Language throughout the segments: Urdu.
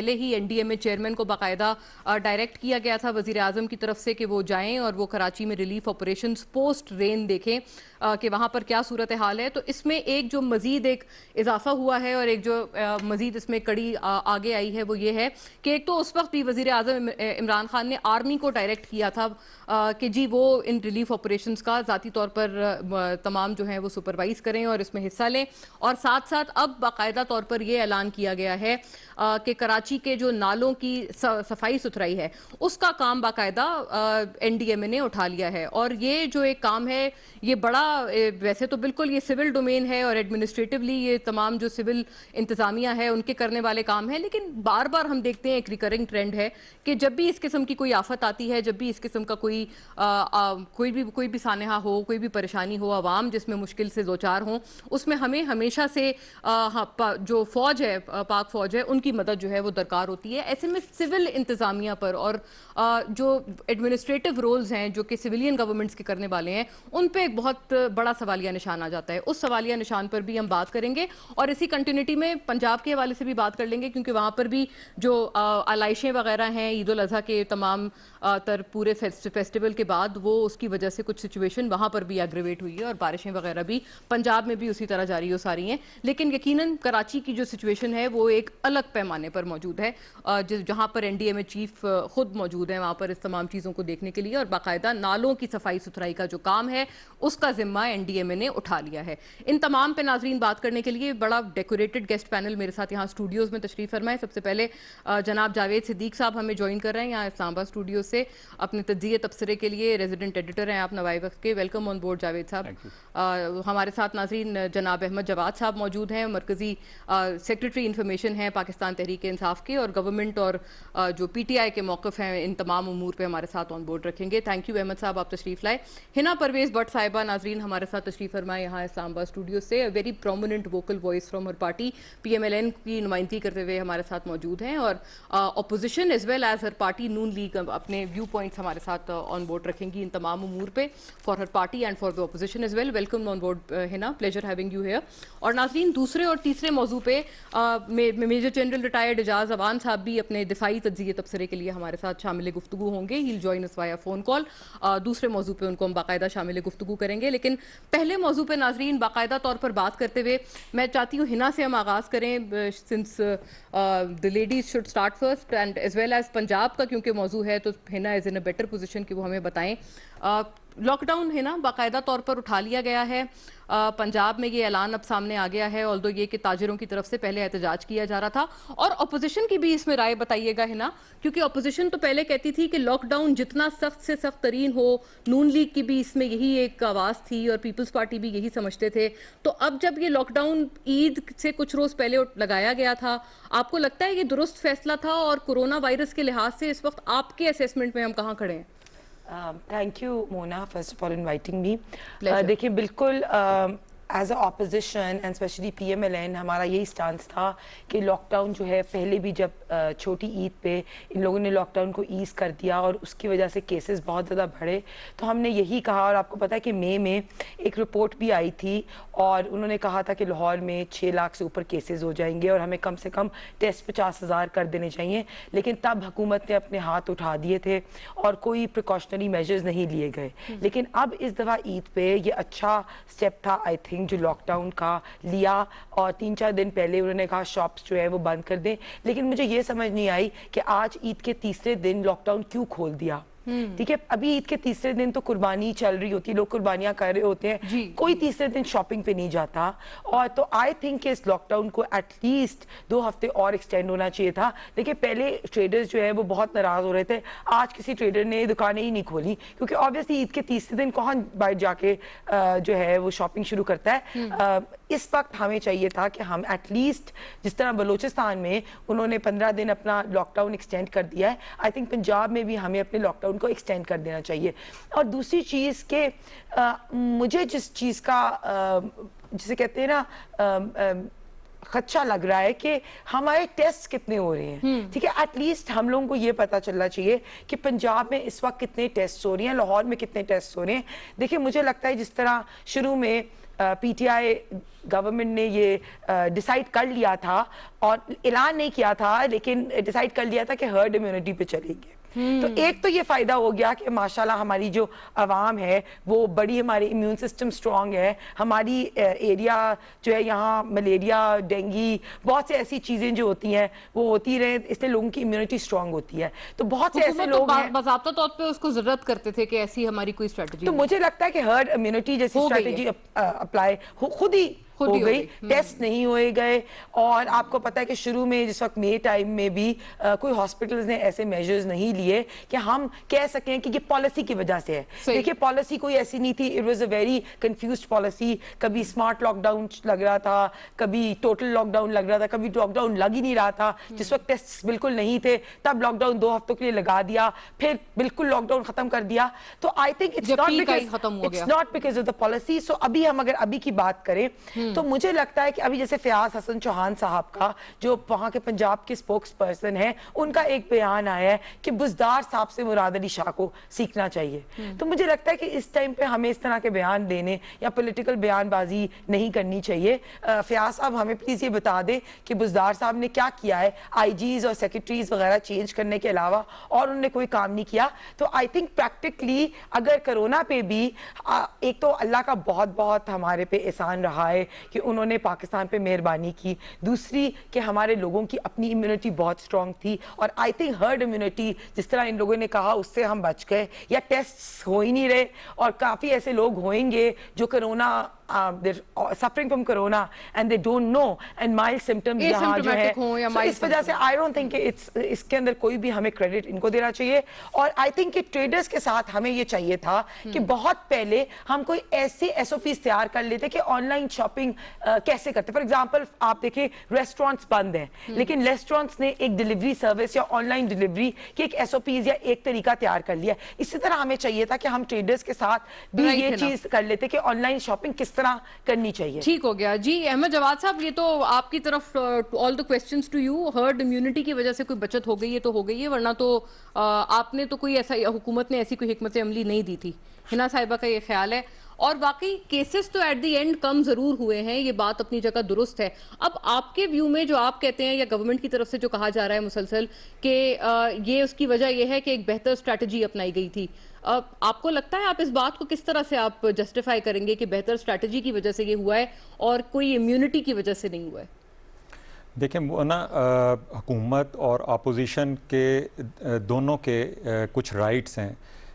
پہلے ہی NDMA چیئرمین کو باقاعدہ ڈائریکٹ کیا گیا تھا وزیر اعظم کی طرف سے کہ وہ جائیں اور وہ کراچی میں ریلیف آپریشنز پوسٹ رین دیکھیں کہ وہاں پر کیا صورتحال ہے. تو اس میں ایک جو مزید ایک اضافہ ہوا ہے اور ایک جو مزید اس میں کڑی آگے آئی ہے وہ یہ ہے کہ ایک تو اس وقت بھی وزیر اعظم عمران خان نے آرمی کو ڈائریکٹ کیا تھا کہ جی وہ ان ریلیف آپریشنز کا ذاتی طور پر تمام جو ہیں وہ سپروائز کریں اور اس میں حصہ لیں. اور ساتھ ساتھ اب باقاعدہ طور پر یہ اعلان کیا گیا ہے کہ کراچی کے جو نالوں کی صفائی ستھرائی ہے اس کا کام باقاعدہ NDMA نے اٹھا لیا ہے. اور یہ جو ایک کام ہے یہ بڑا ویسے تو بالکل یہ سول ڈومین ہے اور ایڈمنسٹریٹولی یہ تمام جو سول انتظامیہ ہے ان کے کرنے والے کام ہیں, لیکن بار بار ہم دیکھتے ہیں ایک ریکرنگ ٹرینڈ ہے کہ جب بھی اس قسم کی کوئی آفت آتی ہے, جب بھی اس قسم کا کوئی بھی سانحہ ہو, کوئی بھی پریشانی ہو, عوام جس میں مشکل سے دوچار ہوں, اس میں ہمیں ہمیشہ سے جو فوج ہے, پاک فوج ہے, ان کی مدد جو ہے وہ درکار ہوتی ہے. ایسے میں سول انتظامیہ پر اور جو ایڈمنسٹریٹو رولز ہیں جو کہ سویلین گورنمنٹس کے کرنے والے ہیں ان پہ ایک بہت بڑا سوالیہ نشان آ جاتا ہے. اس سوالیہ نشان پر بھی ہم بات کریں گے اور اسی کنٹینیوٹی میں پنجاب کے حوالے سے بھی بات کر لیں گے کیونکہ وہاں پر بھی جو علائشیں وغیرہ ہیں عید الاضحیٰ کے تمام تر پورے فیسٹیول کے بعد وہ اس کی وجہ سے کچھ سچویشن وہاں پر بھی ایگریویٹ ہوئی ہے اور بارشیں وغیرہ بھی پنجاب میں بھی اسی طرح جاری ہو ساری ہیں. لیکن یقیناً کراچی کی جو سچویشن ہے وہ ایک الگ پیمانے پر موجود ہے جہاں پر NDMA چیف خود موجود ہیں وہاں پر اس تمام چیزوں کو دیکھنے کے لیے اور باقاعدہ نالوں کی صفائی ستھرائی کا جو کام ہے اس کا ذمہ NDMA نے اٹھا لیا ہے. ان تمام پہ ناظرین بات کرنے کے لیے بڑا ڈیکوریٹڈ گیسٹ پینل میرے ساتھ یہاں اسٹوڈیوز میں تشریف فرمائے. سب سے پہلے جناب جاوید صدیق صاحب ہمیں جوائن کر رہے ہیں یہاں اسلام آباد اسٹوڈیو سے اپنے تجزیے تبصرے کے لیے. ریزیڈنٹ ایڈیٹر ہیں آپ نوائی وقت کے. ویلکم آن بورڈ جاوید صاحب. ہمارے ساتھ ناظرین جناب احمد جواد صاحب موجود ہیں, مرکزی سیکریٹری انفارمیشن ہیں پاکستان تحریک انصاف کے اور گورنمنٹ اور جو PTI کے موقف ہیں ان تمام امور پہ ہمارے ساتھ آن بورڈ رکھیں گے. تھینک یو احمد صاحب, آپ تشریف لائے. ہنا پرویز بٹ صاحبہ ناظرین ہمارے ساتھ تشریف فرمائے یہاں اسلام آباد اسٹوڈیو سے. Very prominent vocal voice from her party, PMLN کی نمائندگی کرتے ہوئے ہمارے ساتھ موجود ہیں اور اپوزیشن ایز ویل ایز ہر پارٹی نون لیگ اپنے ویو پوائنٹس ہمارے ساتھ آن بورڈ رکھیں گی ان تمام امور پہ for her party and for the opposition as well. Welcome on board Hina, pleasure having you here. اور ناظرین دوسرے اور تیسرے موضوع پہ major general retired Ijaz Awan sahab بھی اپنے دفاعی تجزیے تبصرے کے لیے ہمارے ساتھ شامل گفتگو ہوں گے. ہیل جوائن اس وایا فون کال. دوسرے موضوع پہ ان کو ہم باقاعدہ شامل گفتگو کریں گے, لیکن پہلے موضوع پہ ناظرین باقاعدہ طور پر بات کرتے ہوئے میں چاہتی ہوں ہنا سے ہم آغاز کریں since the ladies should start first and as well as Punjab کا کیونکہ موضوع ہے تو ہنا از ان اے بیٹر پوزیشن کہ وہ ہمیں بتائیں. لاک ڈاؤن ہے نا باقاعدہ طور پر اٹھا لیا گیا ہے. پنجاب میں یہ اعلان اب سامنے آ گیا ہے, آلدو یہ کہ تاجروں کی طرف سے پہلے احتجاج کیا جا رہا تھا. اور اپوزیشن کی بھی اس میں رائے بتائیے گا ہے نا, کیونکہ اپوزیشن تو پہلے کہتی تھی کہ لاک ڈاؤن جتنا سخت سے سخت ترین ہو, نون لیگ کی بھی اس میں یہی ایک آواز تھی اور پیپلز پارٹی بھی یہی سمجھتے تھے. تو اب جب یہ لاک ڈاؤن عید سے کچھ روز پہلے لگایا گیا تھا, آپ کو لگتا ہے یہ درست فیصلہ تھا اور کورونا وائرس کے لحاظ سے اس وقت آپ کے اسیسمنٹ میں ہم کہاں کھڑے ہیں؟ Thank you Mona first of all inviting me. دیکھیے بالکل as a opposition and especially PMLN ہمارا یہی اسٹانس تھا کہ لاک ڈاؤن جو ہے پہلے بھی جب چھوٹی عید پہ ان لوگوں نے لاک ڈاؤن کو ایز کر دیا اور اس کی وجہ سے کیسز بہت زیادہ بڑھے, تو ہم نے یہی کہا. اور آپ کو پتہ ہے کہ مئی میں ایک رپورٹ بھی آئی تھی اور انہوں نے کہا تھا کہ لاہور میں 6 لاکھ سے اوپر کیسز ہو جائیں گے اور ہمیں کم سے کم ٹیسٹ 50,000 کر دینے چاہیے. لیکن تب حکومت نے اپنے ہاتھ اٹھا دیے تھے اور کوئی پریکاشنری میجرز نہیں لیے گئے. لیکن اب اس دفعہ عید پہ یہ اچھا اسٹیپ تھا آئی تھنک جو لاک ڈاؤن کا لیا, اور 3-4 دن پہلے انہوں نے کہا شاپس جو ہے وہ بند کر دیں. لیکن مجھے یہ سمجھ نہیں آئی کہ آج عید کے تیسرے دن لاک ڈاؤن کیوں کھول دیا. ٹھیک ہے, ابھی عید کے تیسرے دن تو قربانی چل رہی ہوتی, لوگ قربانیاں کر رہے ہوتے ہیں, کوئی تیسرے دن شاپنگ پہ نہیں جاتا. اور تو آئی تھنک کہ اس لاک ڈاؤن کو ایٹ لیسٹ 2 ہفتے اور ایکسٹینڈ ہونا چاہیے تھا. دیکھیں پہلے ٹریڈرز جو ہے وہ بہت ناراض ہو رہے تھے, آج کسی ٹریڈر نے دکانیں ہی نہیں کھولی کیونکہ آبویسلی عید کے تیسرے دن کون باہر جا کے جو ہے وہ شاپنگ شروع کرتا ہے. اس وقت ہمیں چاہیے تھا کہ ہم ایٹ لیسٹ جس طرح بلوچستان میں انہوں نے 15 دن اپنا لاک ڈاؤن ایکسٹینڈ کر دیا ہے, آئی تھنک پنجاب میں بھی ہمیں اپنے لاک ڈاؤن کو ایکسٹینڈ کر دینا چاہیے. اور دوسری چیز کہ مجھے جس چیز کا جسے کہتے ہیں نا خدشہ لگ رہا ہے کہ ہمارے ٹیسٹ کتنے ہو رہے ہیں. ٹھیک ہے, ایٹ لیسٹ ہم لوگوں کو یہ پتا چلنا چاہیے کہ پنجاب میں اس وقت کتنے ٹیسٹ ہو رہی ہیں, لاہور میں کتنے ٹیسٹ ہو رہے ہیں. دیکھیں مجھے لگتا ہے جس طرح شروع میں پی ٹی آئی گورنمنٹ نے یہ ڈیسائیڈ کر لیا تھا, اور اعلان نہیں کیا تھا لیکن ڈیسائیڈ کر لیا تھا کہ ہرڈ امیونٹی پہ چلیں گے. تو ایک تو یہ فائدہ ہو گیا کہ ماشاءاللہ ہماری جو عوام ہے وہ بڑی, ہماری امیون سسٹم سٹرونگ ہے, ہماری ایریا جو ہے یہاں ملیریا, ڈینگی, بہت سے ایسی چیزیں جو ہوتی ہیں وہ ہوتی رہے, اس لیے لوگوں کی امیونٹی سٹرونگ ہوتی ہے. تو بہت سے ایسے لوگ ہیں باضابطہ طور پہ اس کو ضرورت کرتے تھے کہ ایسی ہماری کوئی اسٹریٹجی. تو مجھے لگتا ہے کہ ہرڈ امیونٹی جیسی اسٹریٹجی اپلائی خود ہی ہو گئی, ٹیسٹ نہیں ہوئے گئے. اور آپ کو پتا ہے کہ شروع میں جس وقت مئی ٹائم میں بھی کوئی ہاسپٹلز نے ایسے میجرز نہیں لیے کہ ہم کہہ سکیں کہ یہ پالیسی کی وجہ سے ہے. دیکھیں پالیسی کوئی ایسی نہیں تھی, it was a very confused policy. کبھی اسمارٹ لاک ڈاؤن لگ رہا تھا, کبھی ٹوٹل لاک ڈاؤن لگ رہا تھا, کبھی لاک ڈاؤن لگ ہی نہیں رہا تھا. جس وقت ٹیسٹ بالکل نہیں تھے تب لاک ڈاؤن 2 ہفتوں کے لیے لگا دیا, پھر بالکل لاک ڈاؤن ختم کر دیا. تو I think it's not because of the policy. So ابھی ہم اگر ابھی کی بات کریں تو مجھے لگتا ہے کہ ابھی جیسے فیاض حسن چوہان صاحب کا, جو وہاں کے پنجاب کے اسپوکس پرسن ہیں, ان کا ایک بیان آیا ہے کہ بزدار صاحب سے مراد علی شاہ کو سیکھنا چاہیے. تو مجھے لگتا ہے کہ اس ٹائم پہ ہمیں اس طرح کے بیان دینے یا پولیٹیکل بیان بازی نہیں کرنی چاہیے. فیاض صاحب ہمیں پلیز یہ بتا دیں کہ بزدار صاحب نے کیا کیا ہے, آئی جیز اور سیکرٹریز وغیرہ چینج کرنے کے علاوہ, اور انہوں نے کوئی کام نہیں کیا. تو آئی تھنک پریکٹیکلی اگر کرونا پہ بھی ایک تو اللہ کا بہت بہت ہمارے پہ احسان رہا ہے کہ انہوں نے پاکستان پہ مہربانی کی, دوسری کہ ہمارے لوگوں کی اپنی امیونٹی بہت سٹرونگ تھی, اور آئی تھنک ہرڈ امیونٹی جس طرح ان لوگوں نے کہا اس سے ہم بچ گئے, یا ٹیسٹ ہو ہی نہیں رہے. اور کافی ایسے لوگ ہوئیں گے جو corona suffering from corona and they don't know and mild symptoms یہاں جو ہے, so اس وجہ سے I don't think کہ اس کے اندر کوئی بھی ہمیں کریڈٹ ان کو دینا چاہیے. اور I think کہ ٹریڈرز کے ساتھ ہمیں یہ چاہیے تھا کہ بہت پہلے ہم کوئی ایسے ایس او پیز تیار کر لیتے کہ آن لائن شاپنگ کیسے کرتے. فار ایگزامپل آپ دیکھیں ریسٹورینٹس بند ہیں, لیکن ریسٹورینٹس نے ایک ڈیلیوری سروس یا آن لائن ڈیلیوری کی ایک ایس او پیز یا ایک طریقہ تیار کر لیا. اسی طرح ہمیں چاہیے تھا کہ ہم ٹریڈرز کے ساتھ بھی یہ چیز کر لیتے کہ آن لائن شاپنگ کس طرح کرنی چاہیے. ٹھیک ہو گیا جی. احمد جواد صاحب, یہ تو آپ کی طرف all the questions to you. Herd immunity کی وجہ سے کوئی بچت ہو گئی ہے تو ہو گئی ہے, ورنہ تو آپ نے تو کوئی ایسا, حکومت نے ایسی کوئی حکمت عملی نہیں دی تھی. ہنا صاحبہ کا یہ خیال ہے. اور واقعی کیسز تو ایٹ دی اینڈ کم ضرور ہوئے ہیں, یہ بات اپنی جگہ درست ہے. اب آپ کے ویو میں جو آپ کہتے ہیں یا گورنمنٹ کی طرف سے جو کہا جا رہا ہے مسلسل کہ یہ اس کی وجہ یہ ہے کہ ایک بہتر اسٹریٹجی اپنائی گئی تھی, آپ کو لگتا ہے آپ اس بات کو کس طرح سے آپ جسٹیفائی کریں گے کہ بہتر اسٹریٹجی کی وجہ سے یہ ہوا ہے اور کوئی امیونٹی کی وجہ سے نہیں ہوا ہے؟ دیکھیں وہ نا حکومت اور اپوزیشن کے دونوں کے کچھ رائٹس ہیں.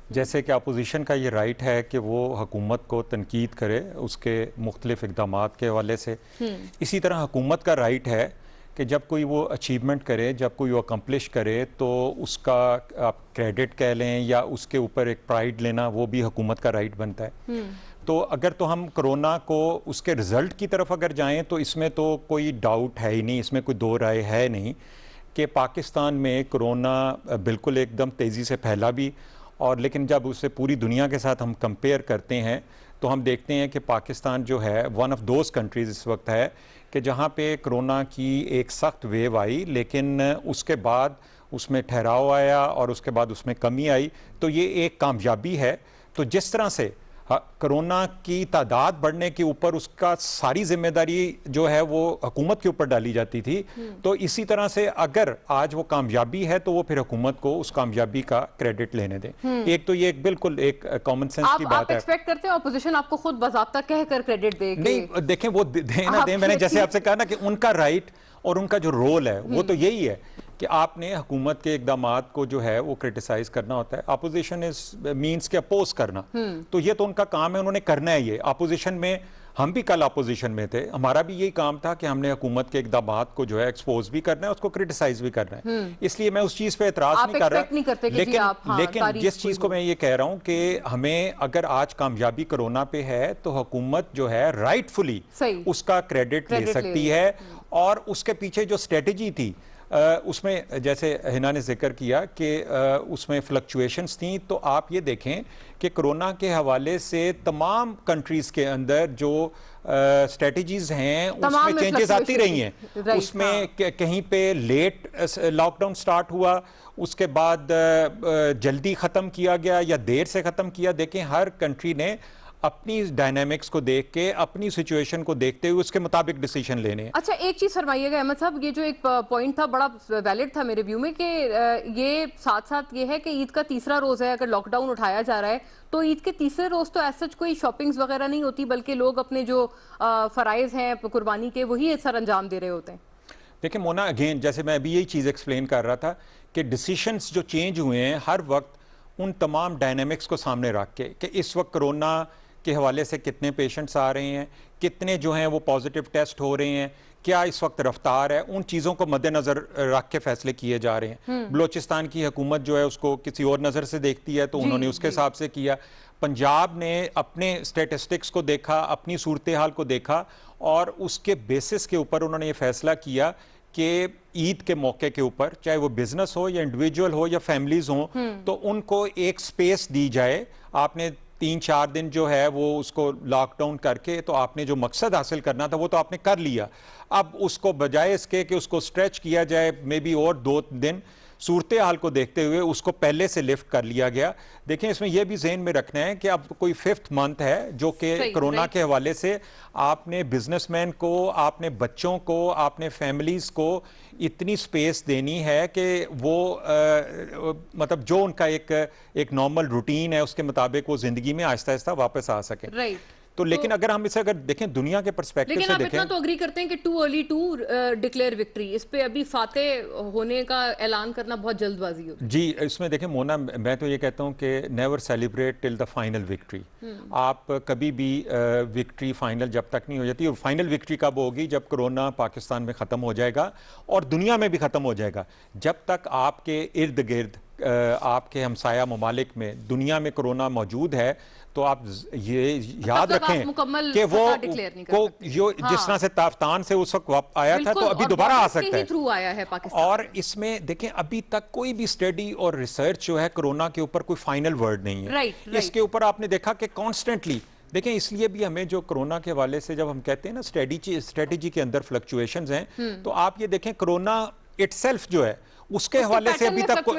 جیسے کہ اپوزیشن کا یہ رائٹ ہے کہ وہ حکومت کو تنقید کرے اس کے مختلف اقدامات کے حوالے سے, اسی طرح حکومت کا رائٹ ہے کہ جب کوئی وہ اچیومنٹ کرے, جب کوئی وہ اکمپلش کرے تو اس کا آپ کریڈٹ کہہ لیں یا اس کے اوپر ایک پرائیڈ لینا, وہ بھی حکومت کا رائٹ بنتا ہے. تو اگر تو ہم کرونا کو اس کے رزلٹ کی طرف اگر جائیں تو اس میں تو کوئی ڈاؤٹ ہے ہی نہیں, اس میں کوئی دو رائے ہے نہیں کہ پاکستان میں کرونا بالکل ایک دم تیزی سے پھیلا بھی, اور لیکن جب اسے پوری دنیا کے ساتھ ہم کمپیئر کرتے ہیں تو ہم دیکھتے ہیں کہ پاکستان جو ہے ون آف دوز کنٹریز اس وقت ہے کہ جہاں پہ کرونا کی ایک سخت ویو آئی, لیکن اس کے بعد اس میں ٹھہراؤ آیا اور اس کے بعد اس میں کمی آئی. تو یہ ایک کامیابی ہے. تو جس طرح سے کرونا کی تعداد بڑھنے کے اوپر اس کا ساری ذمہ داری جو ہے وہ حکومت کے اوپر ڈالی جاتی تھی, تو اسی طرح سے اگر آج وہ کامیابی ہے تو وہ پھر حکومت کو اس کامیابی کا کریڈٹ لینے دیں. ایک تو یہ بالکل ایک کامن سینس کی بات ہے. آپ ایکسپیکٹ کرتے ہیں اپوزیشن آپ کو خود باضابطہ کہہ کر کریڈٹ دے؟ نہیں دیکھیں وہ دیں نہ دیں, میں نے جیسے آپ سے کہا نا کہ ان کا رائٹ اور ان کا جو رول ہے وہ تو یہی ہے کہ آپ نے حکومت کے اقدامات کو جو ہے وہ کرٹیسائز کرنا ہوتا ہے. اپوزیشن مینس کے اپوز کرنا, تو یہ تو ان کا کام ہے, انہوں نے کرنا ہے. یہ اپوزیشن میں ہم بھی کل اپوزیشن میں تھے, ہمارا بھی یہی کام تھا کہ ہم نے حکومت کے اقدامات کو جو ہے ایکسپوز بھی کرنا ہے, اس کو کرٹیسائز بھی کرنا ہے. اس لیے میں اس چیز پہ اعتراض نہیں کر رہا, لیکن جس چیز کو میں یہ کہہ رہا ہوں کہ ہمیں اگر آج کامیابی کرونا پہ ہے تو حکومت جو ہے رائٹ فلی اس کا کریڈٹ لے سکتی ہے, اور اس کے پیچھے جو اسٹریٹجی تھی اس میں جیسے ہنا نے ذکر کیا کہ اس میں فلکچویشنز تھیں، تو آپ یہ دیکھیں کہ کرونا کے حوالے سے تمام کنٹریز کے اندر جو اسٹریٹجیز ہیں اس میں چینجز آتی رہی ہیں. اس میں کہیں پہ لیٹ لاک ڈاؤن سٹارٹ ہوا، اس کے بعد جلدی ختم کیا گیا یا دیر سے ختم کیا. دیکھیں ہر کنٹری نے اپنی ڈائنامکس کو دیکھ کے، اپنی سچویشن کو دیکھتے ہوئے اس کے مطابق ڈیسیشن لینے ہیں. اچھا ایک چیز فرمائیے گا احمد صاحب، یہ جو ایک پوائنٹ تھا بڑا ویلڈ تھا میرے ویو میں کہ یہ ساتھ ساتھ یہ ہے کہ عید کا تیسرا روز ہے، اگر لاک ڈاؤن اٹھایا جا رہا ہے تو عید کے تیسرے روز تو ایسا کوئی شاپنگز وغیرہ نہیں ہوتی، بلکہ لوگ اپنے جو فرائض ہیں قربانی کے وہی سر انجام دے رہے ہوتے ہیں. دیکھیں مونا، اگین جیسے میں ابھی یہی چیز ایکسپلین کر رہا تھا کہ ڈیسیشنز جو چینج ہوئے ہیں ہر وقت ان تمام ڈائنامکس کو سامنے رکھ کے کہ اس وقت کرونا کے حوالے سے کتنے پیشنٹس آ رہے ہیں، کتنے جو ہیں وہ پازیٹیو ٹیسٹ ہو رہے ہیں، کیا اس وقت رفتار ہے، ان چیزوں کو مد نظر رکھ کے فیصلے کیے جا رہے ہیں. بلوچستان کی حکومت جو ہے اس کو کسی اور نظر سے دیکھتی ہے تو انہوں نے اس کے حساب سے کیا. پنجاب نے اپنے سٹیٹسٹکس کو دیکھا، اپنی صورتحال کو دیکھا اور اس کے بیسس کے اوپر انہوں نے یہ فیصلہ کیا کہ عید کے موقع کے اوپر چاہے وہ بزنس ہو یا انڈیویجول ہو یا فیملیز ہوں تو ان کو ایک سپیس دی جائے. آپ نے 3-4 دن جو ہے وہ اس کو لاک ڈاؤن کر کے تو آپ نے جو مقصد حاصل کرنا تھا وہ تو آپ نے کر لیا. اب اس کو بجائے اس کے کہ اس کو سٹریچ کیا جائے مے بی اور 2 دن، صورتحال کو دیکھتے ہوئے اس کو پہلے سے لفٹ کر لیا گیا. دیکھیں اس میں یہ بھی ذہن میں رکھنا ہے کہ اب کوئی 5th منتھ ہے جو کہ کرونا کے حوالے سے آپ نے بزنس مین کو، آپ نے بچوں کو، آپ نے فیملیز کو اتنی سپیس دینی ہے کہ وہ مطلب جو ان کا ایک نارمل روٹین ہے اس کے مطابق وہ زندگی میں آہستہ آہستہ واپس آ سکیں. تو لیکن اگر ہم اسے اگر دیکھیں دنیا کے پرسپیکٹو سے دیکھیں، لیکن آپ اتنا تو اگری کرتے ہیں کہ too early to declare victory, اس پہ ابھی فاتح ہونے کا اعلان کرنا بہت جلد بازی ہوتی ہے. جی اس میں دیکھیں مونا، میں تو یہ کہتا ہوں کہ never celebrate till the final victory. آپ کبھی بھی وکٹری فائنل جب تک نہیں ہو جاتی، اور فائنل وکٹری کب ہوگی جب کرونا پاکستان میں ختم ہو جائے گا اور دنیا میں بھی ختم ہو جائے گا. جب تک آپ کے ارد گرد آپ کے ہمسایہ ممالک میں دنیا میں کرونا موجود ہے تو آپ یہ یاد رکھیں کہ وہ جس طرح سے تافتان سے اس وقت آیا تھا تو ابھی دوبارہ آ سکتا ہے. اور اس میں دیکھیں ابھی تک کوئی بھی اسٹڈی اور ریسرچ جو ہے کرونا کے اوپر کوئی فائنل ورڈ نہیں ہے. اس کے اوپر آپ نے دیکھا کہ کانسٹنٹلی دیکھیں، اس لیے بھی ہمیں جو کرونا کے حوالے سے جب ہم کہتے ہیں نا اسٹریٹجی کے اندر فلکچویشنز ہیں، تو آپ یہ دیکھیں کرونا اٹ سیلف جو ہے اس کے حوالے سے ابھی تک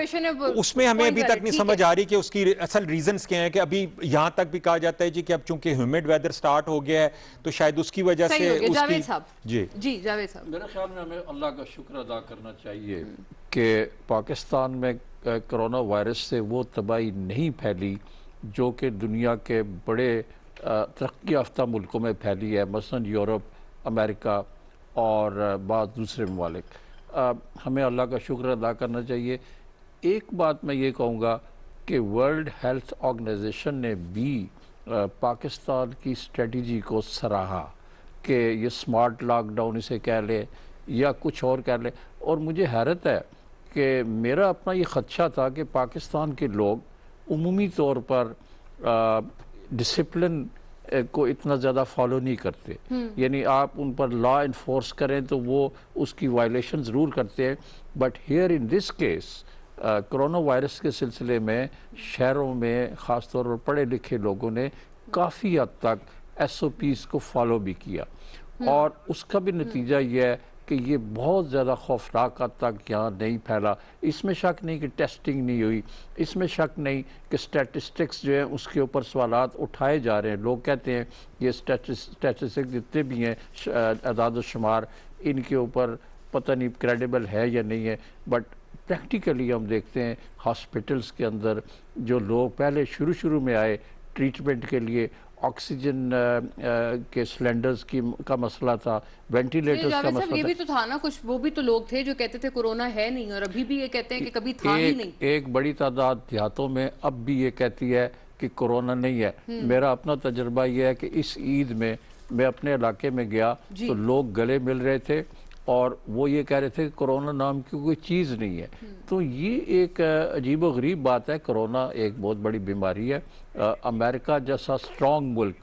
اس میں ہمیں ابھی تک نہیں سمجھ آ رہی کہ اس کی اصل ریزنز کیا ہیں. کہ ابھی یہاں تک بھی کہا جاتا ہے جی کہ اب چونکہ ہیومڈ ویدر سٹارٹ ہو گیا ہے تو شاید اس کی وجہ سے جی جاوید صاحب، میرے خیال میں ہمیں اللہ کا شکر ادا کرنا چاہیے کہ پاکستان میں کرونا وائرس سے وہ تباہی نہیں پھیلی جو کہ دنیا کے بڑے ترقی یافتہ ملکوں میں پھیلی ہے، مثلا یورپ، امریکہ اور بعض دوسرے ممالک. ہمیں اللہ کا شکر ادا کرنا چاہیے. ایک بات میں یہ کہوں گا کہ ورلڈ ہیلتھ آرگنائزیشن نے بھی پاکستان کی اسٹریٹجی کو سراہا کہ یہ سمارٹ لاک ڈاؤن اسے کہہ لیں یا کچھ اور کہہ لیں. اور مجھے حیرت ہے کہ میرا اپنا یہ خدشہ تھا کہ پاکستان کے لوگ عمومی طور پر ڈسپلن کو اتنا زیادہ فالو نہیں کرتے. یعنی آپ ان پر لا انفورس کریں تو وہ اس کی وائلیشن ضرور کرتے ہیں. But here in this case corona virus کے سلسلے میں شہروں میں خاص طور پر پڑھے لکھے لوگوں نے کافی حد تک ایس او پیز کو فالو بھی کیا، اور اس کا بھی نتیجہ یہ ہے کہ یہ بہت زیادہ خوفناک حد تک یہاں نہیں پھیلا. اس میں شک نہیں کہ ٹیسٹنگ نہیں ہوئی، اس میں شک نہیں کہ سٹیٹسٹکس جو ہیں اس کے اوپر سوالات اٹھائے جا رہے ہیں. لوگ کہتے ہیں یہ سٹیٹسٹکس جتنے بھی ہیں اعداد و شمار ان کے اوپر پتہ نہیں کریڈیبل ہے یا نہیں ہے. بٹ پریکٹیکلی ہم دیکھتے ہیں ہاسپٹلس کے اندر جو لوگ پہلے شروع میں آئے ٹریٹمنٹ کے لیے، آکسیجن کے سلنڈرز کا مسئلہ تھا، وینٹیلیٹرز کا مسئلہ تھا. یہ بھی تو تھا نا کچھ، وہ بھی تو لوگ تھے جو کہتے تھے کورونا ہے نہیں، اور ابھی بھی یہ کہتے ہیں کہ کبھی تھا ہی نہیں. ایک بڑی تعداد دیہاتوں میں اب بھی یہ کہتی ہے کہ کورونا نہیں ہے. میرا اپنا تجربہ یہ ہے کہ اس عید میں اپنے علاقے میں گیا تو لوگ گلے مل رہے تھے اور وہ یہ کہہ رہے تھے کہ کرونا نام کی کوئی چیز نہیں ہے. تو یہ ایک عجیب و غریب بات ہے. کرونا ایک بہت بڑی بیماری ہے. امریکہ جیسا سٹرانگ ملک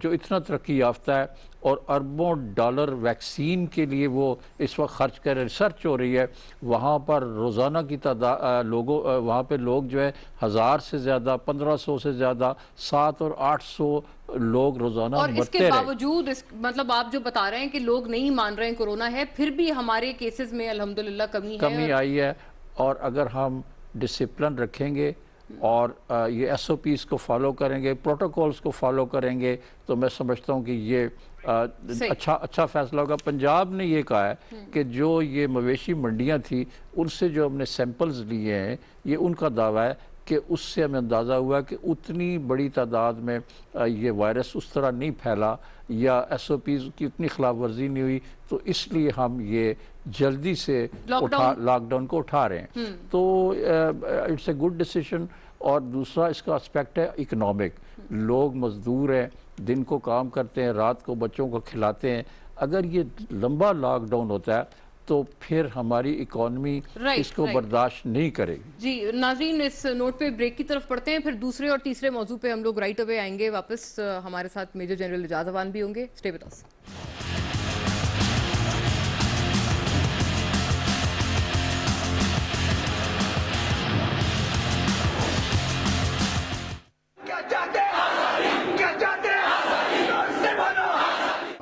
جو اتنا ترقی یافتہ ہے اور اربوں ڈالر ویکسین کے لیے وہ اس وقت خرچ کر ریسرچ ہو رہی ہے، وہاں پر روزانہ کی تعداد وہاں پہ لوگ جو ہے 1000 سے زیادہ، 1500 سے زیادہ، 700 اور 800 لوگ روزانہ اور اس مرتے کے رہے۔ باوجود مطلب آپ جو بتا رہے ہیں کہ لوگ نہیں مان رہے ہیں کورونا ہے، پھر بھی ہمارے کیسز میں الحمدللہ کمی آئی ہے، اور اگر ہم ڈسپلن رکھیں گے اور یہ ایس او پیز کو فالو کریں گے، پروٹوکولز کو فالو کریں گے، تو میں سمجھتا ہوں کہ یہ اچھا فیصلہ ہوگا۔ پنجاب نے یہ کہا ہے کہ جو یہ مویشی منڈیاں تھی ان سے جو ہم نے سیمپلز لیے ہیں، یہ ان کا دعویٰ ہے کہ اس سے ہمیں اندازہ ہوا کہ اتنی بڑی تعداد میں یہ وائرس اس طرح نہیں پھیلا یا ایس او پیز کی اتنی خلاف ورزی نہیں ہوئی، تو اس لیے ہم یہ جلدی سے لاک ڈاؤن کو اٹھا رہے ہیں۔ تو اٹس اے گڈ ڈیسیشن۔ اور دوسرا اس کا اسپیکٹ ہے اکنامک۔ لوگ مزدور ہیں، دن کو کام کرتے ہیں، رات کو بچوں کو کھلاتے ہیں۔ اگر یہ لمبا لاک ڈاؤن ہوتا ہے تو پھر ہماری اکانومی اس کو برداشت نہیں کرے گی۔ جی ناظرین، اس نوٹ پہ بریک کی طرف پڑھتے ہیں، پھر دوسرے اور تیسرے موضوع پہ ہم لوگ رائٹ اوے آئیں گے واپس۔ ہمارے ساتھ میجر جنرل اعجاز اوان بھی ہوں گے۔ اسٹے وتھ اس۔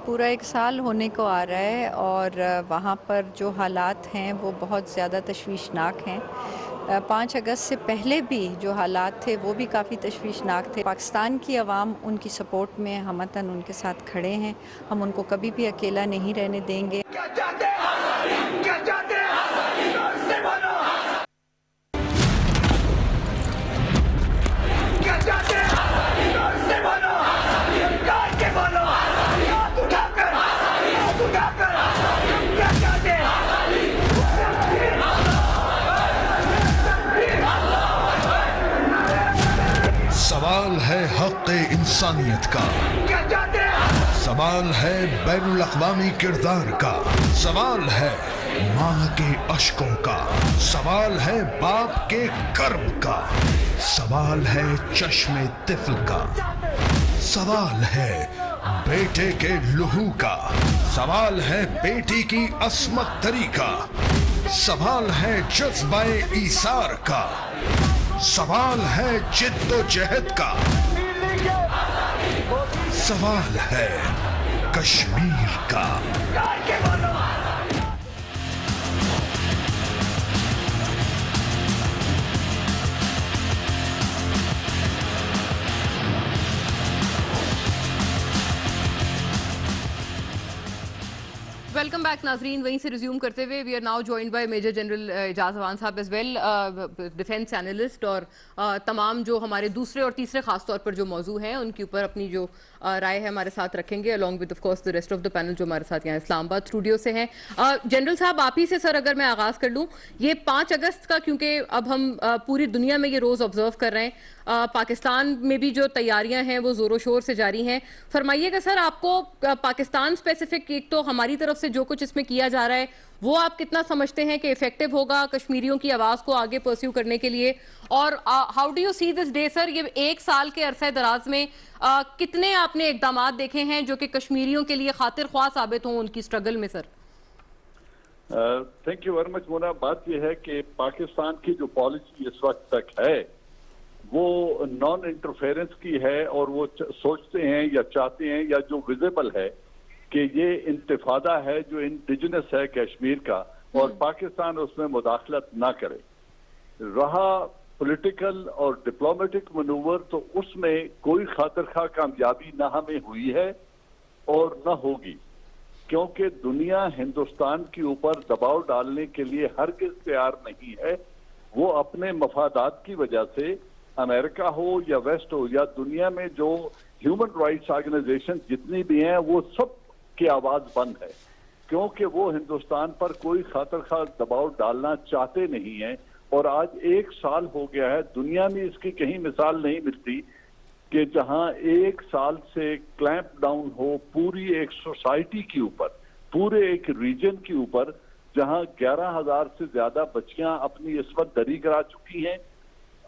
پورا 1 سال ہونے کو آ رہا ہے اور وہاں پر جو حالات ہیں وہ بہت زیادہ تشویشناک ہیں۔ 5 اگست سے پہلے بھی جو حالات تھے وہ بھی کافی تشویشناک تھے۔ پاکستان کی عوام ان کی سپورٹ میں ہمتاً ان کے ساتھ کھڑے ہیں، ہم ان کو کبھی بھی اکیلا نہیں رہنے دیں گے۔ سوال ہے حق انسانیت کا، سوال ہے بین الاقوامی کردار کا، سوال ہے ماں کے اشکوں کا، سوال ہے باپ کے کرم کا، سوال ہے چشم طفل کا، سوال ہے بیٹے کے لہو کا، سوال ہے بیٹی کی عصمت دری کا، سوال ہے جذبہ ایثار کا، سوال ہے جد و جہد کا، سوال ہے کشمیر کا۔ ویلکم بیک ناظرین، وہیں سے ریزیوم کرتے ہوئے we are now joined by major general Ijaz Awan sahab as well, defence analyst, اور تمام جو ہمارے دوسرے اور تیسرے خاص طور پر جو موضوع ہیں ان کے اوپر اپنی جو رائے ہے ہمارے ساتھ رکھیں گے، along with of course the rest of the panel جو ہمارے ساتھ یہاں اسلام آباد اسٹوڈیو سے ہیں۔ جنرل صاحب آپ ہی سے سر اگر میں آغاز کر لوں، یہ 5 اگست کا کیونکہ اب ہم پوری دنیا میں یہ روز آبزرو کر رہے ہیں، پاکستان میں بھی جو تیاریاں ہیں وہ زور و شور سے جاری ہیں، فرمائیے گا سر آپ کو پاکستان اسپیسیفک، ایک تو ہماری طرف سے جو کچھ اس میں کیا جا رہا ہے وہ آپ کتنا سمجھتے ہیں کہ افیکٹو ہوگا کشمیریوں کی آواز کو آگے پرسیو کرنے کے لیے، اور how do you see this day sir? یہ 1 سال کے عرصہ دراز میں کتنے آپ نے اقدامات دیکھے ہیں جو کہ کشمیریوں کے لیے خاطر خواہ ثابت ہوں ان کی سٹرگل میں سر؟ تھینک یو ویری مچ مونا۔ بات یہ ہے کہ پاکستان کی جو پالیسی اس وقت تک ہے وہ نان انٹرفیرنس کی ہے، اور وہ سوچتے ہیں یا چاہتے ہیں یا جو ویزیبل ہے کہ یہ انتفاضہ ہے جو انڈیجنس ہے کشمیر کا، اور پاکستان اس میں مداخلت نہ کرے۔ رہا پولیٹیکل اور ڈپلومیٹک منور، تو اس میں کوئی خاطر خواہ کامیابی نہ ہمیں ہوئی ہے اور نہ ہوگی، کیونکہ دنیا ہندوستان کے اوپر دباؤ ڈالنے کے لیے ہرگز تیار نہیں ہے۔ وہ اپنے مفادات کی وجہ سے، امریکہ ہو یا ویسٹ ہو یا دنیا میں جو ہیومن رائٹس آرگنائزیشن جتنی بھی ہیں، وہ سب کی آواز بند ہے، کیونکہ وہ ہندوستان پر کوئی خاطر خواہ دباؤ ڈالنا چاہتے نہیں ہیں۔ اور آج 1 سال ہو گیا ہے، دنیا میں اس کی کہیں مثال نہیں ملتی کہ جہاں 1 سال سے کلیمپ ڈاؤن ہو پوری ایک سوسائٹی کے اوپر، پورے ایک ریجن کے اوپر، جہاں 11,000 سے زیادہ بچیاں اپنی عصمت دری کرا چکی ہیں،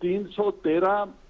313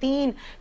3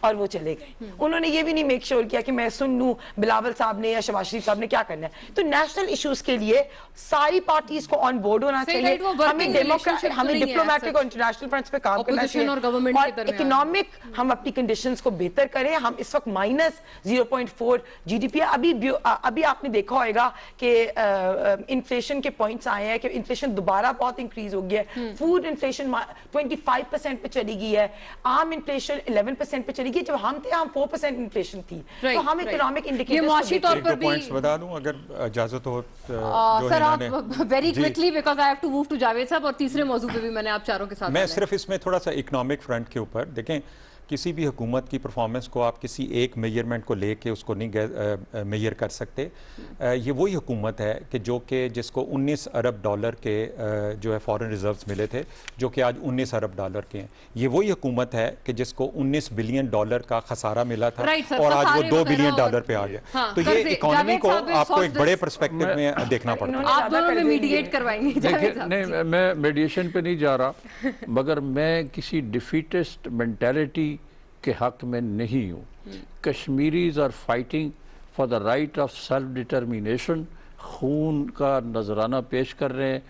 اور وہ چلے گئے. انہوں نے یہ بھی نہیں میک شور کیا کہ میں سن لوں بلاول صاحب نے یا شہباز شریف صاحب نے کیا کرنا ہے. تو نیشنل ایشوز کے لیے ساری پارٹیز کو آن بورڈ ہونا چاہیے. ہمیں ڈپلومیٹک اور انٹرنیشنل فرنٹس پہ کام کرنا چاہیے اور اکنامک ہم اپنی کنڈیشنز کو بہتر کریں. ہم اس وقت -0.4 GDP ہے. ابھی آپ نے دیکھا ہوگا کہ انفلیشن کے پوائنٹس آئے ہیں کہ انفلیشن دوبارہ بہت انکریز ہو گیا ہے. فوڈ انفلیشن 25% پہ چلی گئی ہے. عام انفلیشن 11% پہ چلی گئی. جب ہم تھے ہم 4% انفلیشن تھی. تو ہم اکنامک انڈیکیٹرز معاشی طور پر بھی پوائنٹس بتا دوں اگر اجازت ہو. سر آپ very quickly because I have to move to Javed sahab اور تیسرے موضوع پہ بھی میں نے آپ چاروں کے ساتھ میں صرف اس میں تھوڑا سا اکنامک فرنٹ کے اوپر دیکھیں کسی بھی حکومت کی پرفارمنس کو آپ کسی ایک میجرمنٹ کو لے کے اس کو نہیں میجر کر سکتے. یہ وہی حکومت ہے کہ جس کو 19 ارب ڈالر کے جو ہے فارن ریزروز ملے تھے جو کہ آج 19 ارب ڈالر کے ہیں. یہ وہی حکومت ہے کہ جس کو 19 بلین ڈالر کا خسارہ ملا تھا اور آج وہ 2 بلین ڈالر پہ آ گیا. تو یہ اکانومی کو آپ کو ایک بڑے پرسپیکٹو میں دیکھنا پڑتا ہے. آپ دونوں میں میڈیٹ کروائیں گے. نہیں میں میڈیشن پہ نہیں جا رہا مگر میں کسی ڈیفیٹسٹ مینٹیلٹی کے حق میں نہیں ہوں. Kashmiris are fighting for the right of self determination. خون کا نذرانہ پیش کر رہے ہیں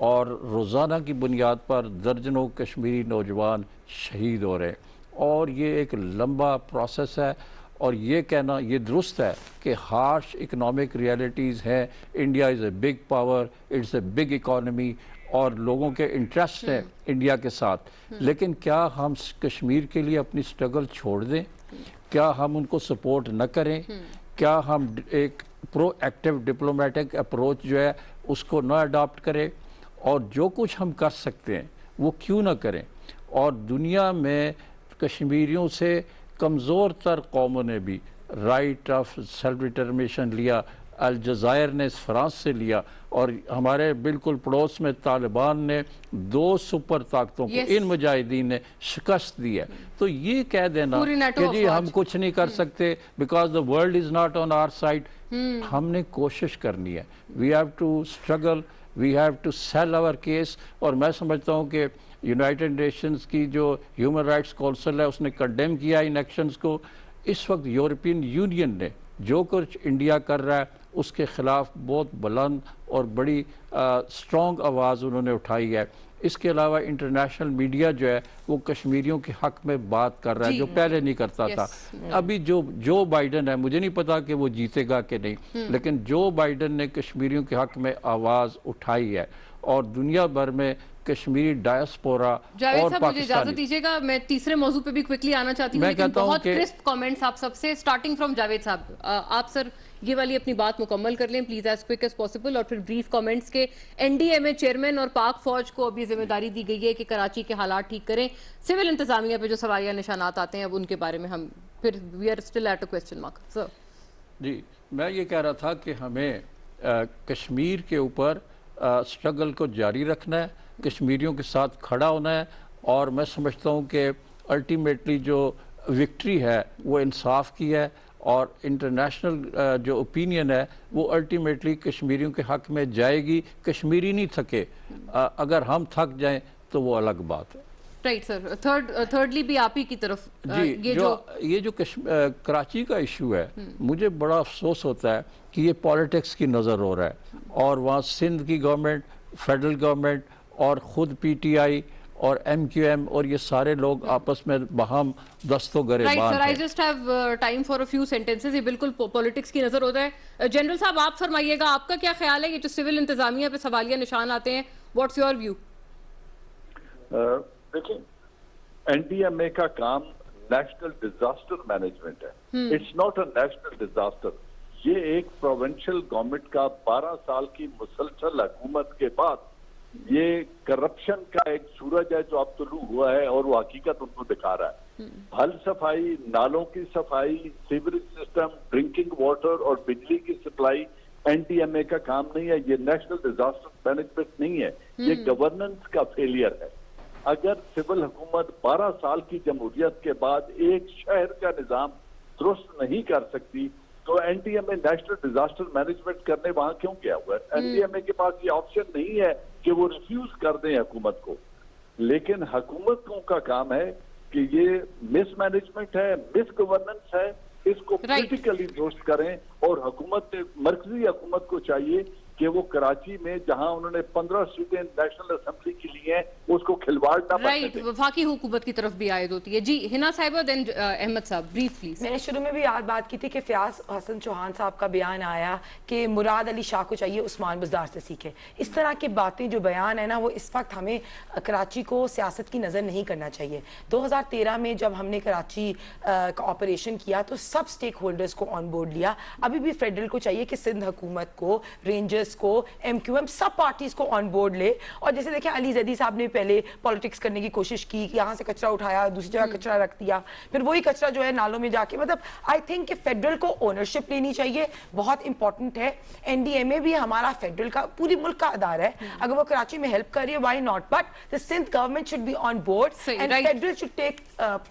اور روزانہ کی بنیاد پر درجنوں کشمیری نوجوان شہید ہو رہے ہیں اور یہ ایک لمبا پروسیس ہے. اور یہ کہنا یہ درست ہے کہ ہارش اکنامک ریالٹیز ہیں. India is a big power, it's a big economy اور لوگوں کے انٹرسٹ ہیں انڈیا کے ساتھ. لیکن کیا ہم کشمیر کے لیے اپنی سٹرگل چھوڑ دیں؟ کیا ہم ان کو سپورٹ نہ کریں؟ کیا ہم ایک پرو ایکٹیو ڈپلومیٹک اپروچ جو ہے اس کو نہ اڈاپٹ کریں؟ اور جو کچھ ہم کر سکتے ہیں وہ کیوں نہ کریں؟ اور دنیا میں کشمیریوں سے کمزور تر قوموں نے بھی رائٹ آف سیلف ڈٹرمینیشن لیا. الجزائر نے فرانس سے لیا اور ہمارے بالکل پڑوس میں طالبان نے 2 سپر طاقتوں کو ان مجاہدین نے شکست دی ہے. تو یہ کہہ دینا کہ جی ہم کچھ نہیں کر سکتے because the world is not on our side. ہم نے کوشش کرنی ہے. we have to struggle, we have to sell our case. اور میں سمجھتا ہوں کہ یونائٹڈ نیشنز کی جو ہیومن رائٹس کونسل ہے اس نے کنڈیم کیا ان ایکشنز کو. اس وقت یورپین یونین نے جو کچھ انڈیا کر رہا ہے اس کے خلاف بہت بلند اور بڑی سٹرونگ آواز انہوں نے اٹھائی ہے. اس کے علاوہ انٹرنیشنل میڈیا جو ہے وہ کشمیریوں کے حق میں بات کر رہا ہے جو پہلے نہیں کرتا تھا. ابھی جو بائیڈن ہے مجھے نہیں پتا کہ وہ جیتے گا کہ نہیں لیکن جو بائیڈن نے کشمیریوں کے حق میں آواز اٹھائی ہے اور دنیا بھر میں کشمیری ڈائسپورا جاوید صاحب مجھے اجازت دیجیے گا میں تیسرے موضوع پہ بھی کوئکلی آنا چاہتی ہوں لیکن بہت کرسپ کامنٹس آپ سب سے سٹارٹنگ فرام جاوید صاحب. آپ سر یہ والی اپنی بات مکمل کر لیں please as quick as possible اور پھر بریف کامنٹس کے. NDMA چیئرمین اور پاک فوج کو ابھی ذمہ داری دی گئی ہے کہ کراچی کے حالات ٹھیک کریں. سول انتظامیہ پہ جو سوالیہ نشانات آتے ہیں اب ان کے بارے میں ہم پھر we are still at a question mark. Sir ji میں یہ کہہ رہا تھا کہ ہمیں کشمیر کے اوپر سٹرگل کو جاری رکھنا ہے, کشمیریوں کے ساتھ کھڑا ہونا ہے اور میں سمجھتا ہوں کہ الٹیمیٹلی جو وکٹری ہے وہ انصاف کی ہے اور انٹرنیشنل جو اوپینین ہے وہ الٹیمیٹلی کشمیریوں کے حق میں جائے گی. کشمیری نہیں تھکے, اگر ہم تھک جائیں تو وہ الگ بات ہے. Right sir. تھرڈلی بھی آپ ہی کی طرف یہ جو کراچی کا ایشو ہے مجھے بڑا افسوس ہوتا ہے کہ یہ پالیٹکس کی نظر ہو رہا ہے اور وہاں سندھ کی گورنمنٹ, فیڈرل گورنمنٹ اور خود PTI اور MQM اور یہ سارے لوگ آپس میں باہم دستوں گریبان ہیں. I just have time for a few sentences. یہ بالکل پولیٹکس کی نظر ہوتا ہے. جنرل صاحب آپ فرمائیے گا آپ کا کیا خیال ہے یہ جو سول انتظامیہ پہ سوالیہ نشان آتے ہیں واٹس یور ویو؟ دیکھیں NDMA کا کام نیشنل ڈیزاسٹر مینجمنٹ ہے. It's not a national disaster. یہ ایک پروونشل گورنمنٹ کا 12 سال کی مسلسل حکومت کے بعد یہ کرپشن کا ایک سورج ہے جو اب طلوع ہوا ہے اور وہ حقیقت ان کو دکھا رہا ہے. پھل صفائی, نالوں کی صفائی, سیوریج سسٹم, ڈرنکنگ واٹر اور بجلی کی سپلائی NDMA کا کام نہیں ہے. یہ نیشنل ڈیزاسٹر مینجمنٹ نہیں ہے, یہ گورننس کا فیلئر ہے. اگر سول حکومت 12 سال کی جمہوریت کے بعد ایک شہر کا نظام درست نہیں کر سکتی تو NDMA نیشنل ڈیزاسٹر مینجمنٹ کرنے وہاں کیوں گیا ہوا ہے؟ NDMA کے پاس یہ آپشن نہیں ہے کہ وہ ریفیوز کر دیں حکومت کو. لیکن حکومتوں کا کام ہے کہ کہ یہ مس مینجمنٹ ہے, مس گورننس ہے, اس کو کریٹیکلی درست کریں. اور حکومت, مرکزی حکومت کو چاہیے کہ وہ کراچی میں جہاں انہوں نے 15 سیٹیں نیشنل اسمبلی کی لی ہیں اس کو کھلواڑ نہ بننے دیں. وفاقی حکومت کی طرف بھی عائد ہوتی ہے. جی ہنا صاحبہ, دین احمد صاحب, بریف پلیز. میں نے شروع میں بھی بات کی تھی کہ فیاض حسن چوہان صاحب کا بیان آیا کہ مراد علی شاہ کو چاہیے عثمان بزدار سے سیکھے. اس طرح کی باتیں جو بیان ہے نا, وہ اس وقت ہمیں کراچی کو سیاست کی نظر نہیں کرنا چاہیے. 2013 میں جب ہم نے کراچی کا آپریشن کیا تو سب سٹیک ہولڈرز کو آن بورڈ لیا. ابھی بھی فیڈرل کو چاہیے کہ سندھ حکومت کو, رینجرز کو, ایم کیو ایم, سب پارٹیز کو آن بورڈ لے. اور جیسے دیکھیں علی زیدی صاحب نے پہلے پالیٹکس کرنے کی کوشش کی, یہاں سے کچرا اٹھایا, دوسری جگہ کچرا رکھ دیا, پھر وہی کچرا جو ہے نالوں میں جا کے, مطلب آئی تھنک کہ فیڈرل کو اونرشپ لینی چاہیے, بہت امپورٹنٹ ہے. این ڈی ایم اے بھی ہمارا فیڈرل کا, پوری ملک کا ادارہ ہے, اگر وہ کراچی میں ہیلپ کر رہی ہے why not, but the Sindh government should be on board and federal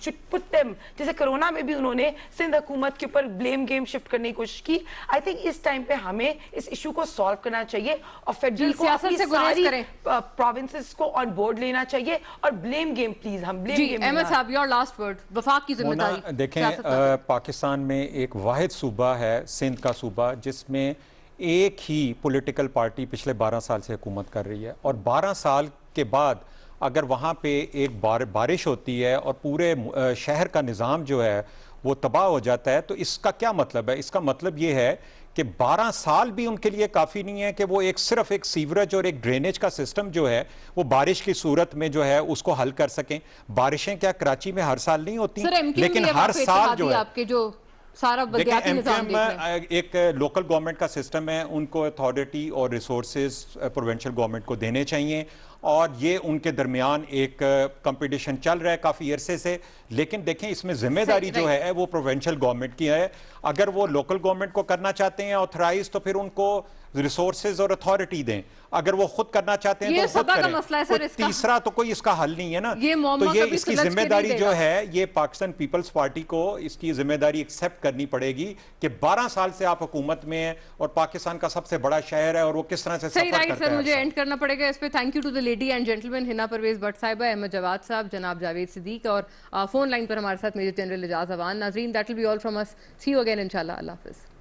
should put them, جیسے کرونا میں بھی انہوں نے سندھ حکومت کے اوپر بلیم گیم شفٹ کرنے کی کوشش کی. آئی تھنک اس ٹائم پہ ہمیں اس ایشو کو سالو کرنا چاہیے اور فیڈرل کو اپنی ساری پروونسز کو آن بورڈ لینا چاہیے. اور بلیم گیم پلیز, ہم بلیم گیم. احمد صاحب, یور لاسٹ ورڈ, وفاق کی ذمہ داری. دیکھیں پاکستان میں ایک واحد صوبہ ہے سندھ کا صوبہ جس میں ایک ہی پولیٹیکل پارٹی پچھلے 12 سال سے حکومت کر رہی ہے, اور 12 سال کے بعد اگر وہاں پہ ایک بارش ہوتی ہے اور پورے شہر کا نظام جو ہے وہ تباہ ہو جاتا ہے, تو اس کا کیا مطلب ہے؟ اس کا مطلب یہ ہے کہ 12 سال بھی ان کے لیے کافی نہیں ہے کہ وہ صرف ایک سیوریج اور ایک ڈرینیج کا سسٹم جو ہے وہ بارش کی صورت میں جو ہے اس کو حل کر سکیں. بارشیں کیا کراچی میں ہر سال نہیں ہوتی, لیکن ہر سال جو ہے سارا بلدیاتی نظام ایک لوکل گورنمنٹ کا سسٹم ہے, ان کو اتھارٹی اور ریسورسز پروونشل گورنمنٹ کو دینے چاہیے, اور یہ ان کے درمیان ایک کمپٹیشن چل رہا ہے کافی عرصے سے. لیکن دیکھیں اس میں ذمہ داری جو ہے وہ پروونشل گورنمنٹ کی ہے. اگر وہ لوکل گورنمنٹ کو کرنا چاہتے ہیں آتھرائز, تو پھر ان کو ریسورسز اور اتھارٹی دیں. اگر وہ خود کرنا چاہتے ہیں تو خود کریں. تیسرا تو کوئی اس کا حل نہیں ہے نا. تو یہ اس کی ذمہ داری جو ہے یہ پاکستان پیپلز پارٹی کو اس کی ذمہ داری ایکسیپٹ کرنی پڑے گی کہ 12 سال سے آپ حکومت میں ہیں اور پاکستان کا سب سے بڑا شہر ہے, اور وہ کس طرح سے سفر کرتا ہے. صحیح, سر مجھے اینڈ کرنا پڑے گا اس پہ. Thank you to the lady and gentleman, Hina Parvez but صاحبہ, احمد جواد صاحب, جناب جاوید صدیق, اور فون لائن پر ہمارے ساتھ میجر جنرل اعجاز اوان. ناظرین, that will be all from us. See you again انشاءاللہ. اللہ حافظ.